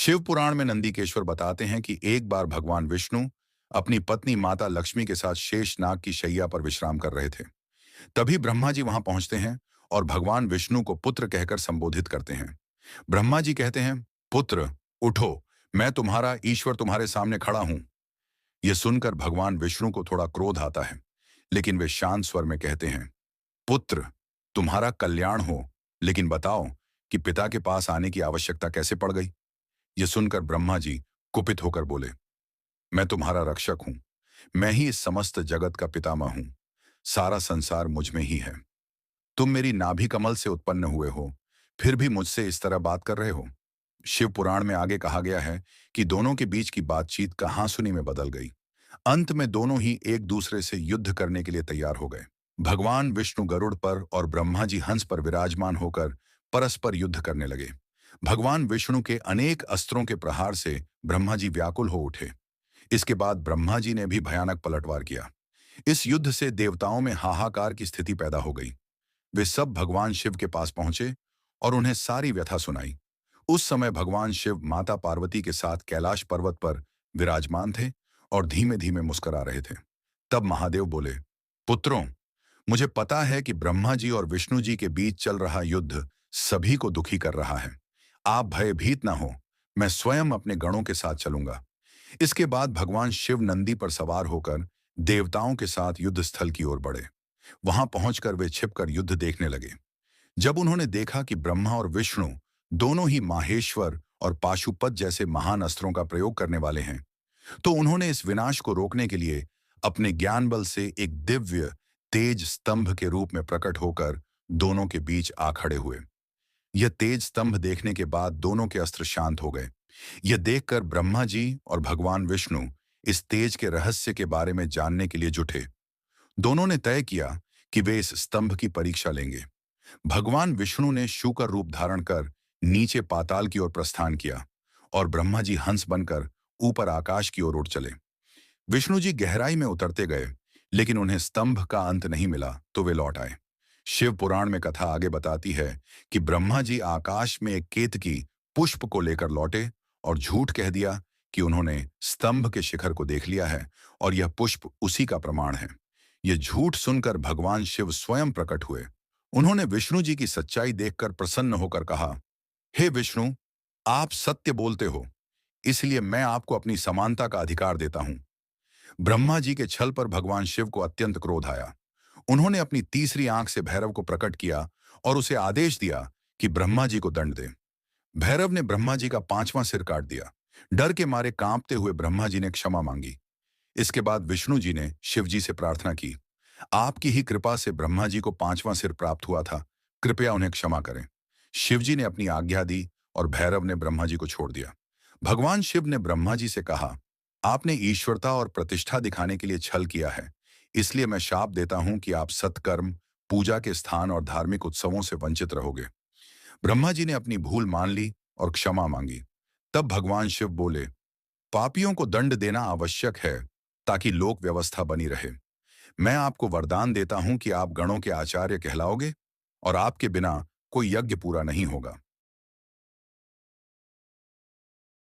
शिव पुराण में नंदीकेश्वर बताते हैं कि एक बार भगवान विष्णु अपनी पत्नी माता लक्ष्मी के साथ शेषनाग की शैया पर विश्राम कर रहे थे। तभी ब्रह्मा जी वहां पहुंचते हैं और भगवान विष्णु को पुत्र कहकर संबोधित करते हैं। ब्रह्मा जी कहते हैं, पुत्र, उठो, मैं तुम्हारा ईश्वर तुम्हारे सामने खड़ा हूं। यह सुनकर भगवान विष्णु को थोड़ा क्रोध आता है, लेकिन वे शांत स्वर में कहते हैं, पुत्र, तुम्हारा कल्याण हो, लेकिन बताओ कि पिता के पास आने की आवश्यकता कैसे पड़ गई। यह सुनकर ब्रह्मा जी कुपित होकर बोले, मैं तुम्हारा रक्षक हूं। मैं ही इस समस्त जगत का पितामह हूं। सारा संसार मुझ में ही है। तुम मेरी नाभि कमल से उत्पन्न हुए हो, फिर भी मुझसे इस तरह बात कर रहे हो। शिव पुराण में आगे कहा गया है कि दोनों के बीच की बातचीत कहासुनी में बदल गई। अंत में दोनों ही एक दूसरे से युद्ध करने के लिए तैयार हो गए। भगवान विष्णु गरुड़ पर और ब्रह्मा जी हंस पर विराजमान होकर परस्पर युद्ध करने लगे। भगवान विष्णु के अनेक अस्त्रों के प्रहार से ब्रह्मा जी व्याकुल हो उठे। इसके बाद ब्रह्मा जी ने भी भयानक पलटवार किया। इस युद्ध से देवताओं में हाहाकार की स्थिति पैदा हो गई। वे सब भगवान शिव के पास पहुंचे और उन्हें सारी व्यथा सुनाई। उस समय भगवान शिव माता पार्वती के साथ कैलाश पर्वत पर विराजमान थे और धीमे धीमे मुस्कुरा रहे थे। तब महादेव बोले, पुत्रों, मुझे पता है कि ब्रह्मा जी और विष्णु जी के बीच चल रहा युद्ध सभी को दुखी कर रहा है। आप भयभीत ना हो, मैं स्वयं अपने गणों के साथ चलूंगा। इसके बाद भगवान शिव नंदी पर सवार होकर देवताओं के साथ युद्ध स्थल की ओर बढ़े। वहां पहुंचकर वे छिपकर युद्ध देखने लगे। जब उन्होंने देखा कि ब्रह्मा और विष्णु दोनों ही माहेश्वर और पाशुपत जैसे महान अस्त्रों का प्रयोग करने वाले हैं, तो उन्होंने इस विनाश को रोकने के लिए अपने ज्ञान बल से एक दिव्य तेज स्तंभ के रूप में प्रकट होकर दोनों के बीच आ खड़े हुए। यह तेज स्तंभ देखने के बाद दोनों के अस्त्र शांत हो गए। यह देखकर ब्रह्मा जी और भगवान विष्णु इस तेज के रहस्य के बारे में जानने के लिए जुटे। दोनों ने तय किया कि वे इस स्तंभ की परीक्षा लेंगे। भगवान विष्णु ने शूकर रूप धारण कर नीचे पाताल की ओर प्रस्थान किया और ब्रह्मा जी हंस बनकर ऊपर आकाश की ओर उड़ चले। विष्णु जी गहराई में उतरते गए, लेकिन उन्हें स्तंभ का अंत नहीं मिला तो वे लौट आए। शिव पुराण में कथा आगे बताती है कि ब्रह्मा जी आकाश में एक केतकी पुष्प को लेकर लौटे और झूठ कह दिया कि उन्होंने स्तंभ के शिखर को देख लिया है और यह पुष्प उसी का प्रमाण है। यह झूठ सुनकर भगवान शिव स्वयं प्रकट हुए। उन्होंने विष्णु जी की सच्चाई देखकर प्रसन्न होकर कहा, हे विष्णु, आप सत्य बोलते हो, इसलिए मैं आपको अपनी समानता का अधिकार देता हूं। ब्रह्मा जी के छल पर भगवान शिव को अत्यंत क्रोध आया। उन्होंने अपनी तीसरी आंख से भैरव को प्रकट किया और उसे आदेश दिया कि ब्रह्मा जी को दंड दे। भैरव ने ब्रह्मा जी का पांचवां सिर काट दिया। डर के मारे कांपते हुए ब्रह्मा जी ने क्षमा मांगी। इसके बाद विष्णु जी ने शिव जी से प्रार्थना की, आपकी ही कृपा से ब्रह्मा जी को पांचवां सिर प्राप्त हुआ था, कृपया उन्हें क्षमा करें। शिव जी ने अपनी आज्ञा दी और भैरव ने ब्रह्मा जी को छोड़ दिया। भगवान शिव ने ब्रह्मा जी से कहा, आपने ईश्वरता और प्रतिष्ठा दिखाने के लिए छल किया है, इसलिए मैं शाप देता हूं कि आप सत्कर्म, पूजा के स्थान और धार्मिक उत्सवों से वंचित रहोगे। ब्रह्मा जी ने अपनी भूल मान ली और क्षमा मांगी। तब भगवान शिव बोले, पापियों को दंड देना आवश्यक है ताकि लोक व्यवस्था बनी रहे। मैं आपको वरदान देता हूं कि आप गणों के आचार्य कहलाओगे और आपके बिना कोई यज्ञ पूरा नहीं होगा।